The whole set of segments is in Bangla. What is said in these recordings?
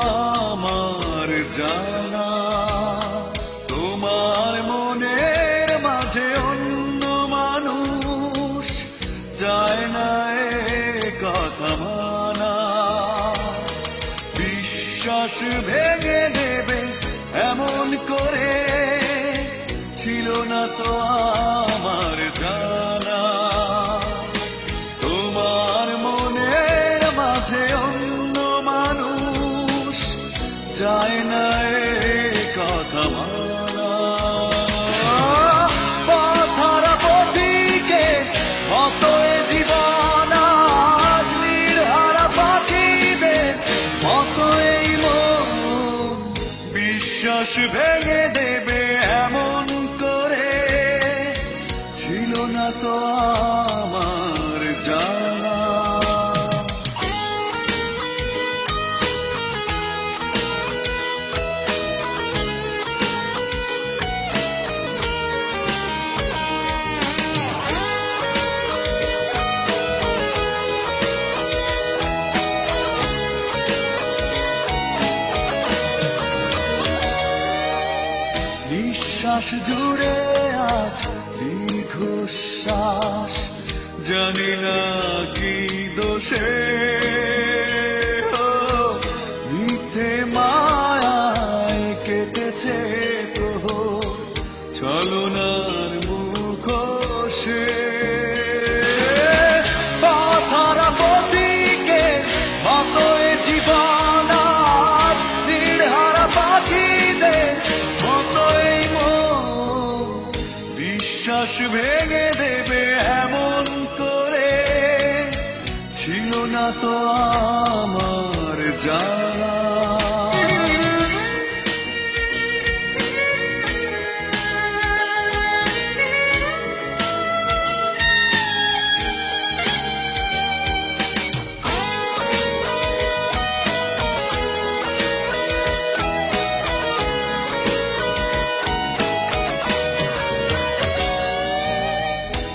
আমার জানা, তোমার মনের মাঝে অন্য মানুষ যায় না এ কথা মানা। বিশ্বাস ভেঙে দেবে এমন করে ছিল না তো আমার জানা। তোমার মনের মাঝে অন্য মানুষ যায় না এ কথা মানা। পথহারা পথিকে মতো এ জীবন আজ নির্হারা পাখিদের মতো এই মন বিশ্বাস ভেঙে দেবে এমন করে ছিল না তো আমার জানা। নিঃশ্বাস জুড়ে আজ দীর্ঘশ্বাস, জানি না কি দোষে মিথ্যে মায়ায় কেটেছে তো ছলনার মুখোশে। পথহারা পথিকে মতো এ জীবন আজ নির্হারা পাখিদের মতো এই মন বিশ্বাস ভেঙে দেবে এমন করে ছিল না তো আমার জানা।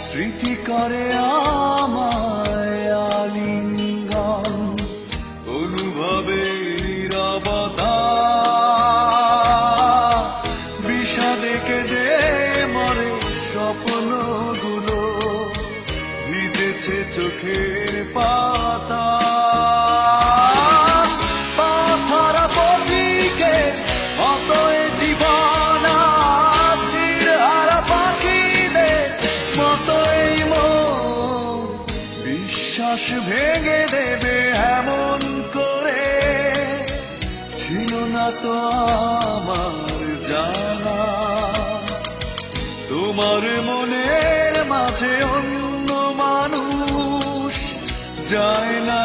স্মৃতি করে আমায় আলিঙ্গন, অনুভবে নীরবতা বিষাদে কেঁদে মরে স্বপ্নগুলো ভিজেছে চোখের পাতা। পথহারা পথিকে মতো এ জীবন আজ নির্হারা পাখিদের মতো এই মন বিশ্বাস ভেঙে দেবে এমন করে ছিল না তো আমার জানা। তোমার মনের মাঝে অন্য মানুষ যায় না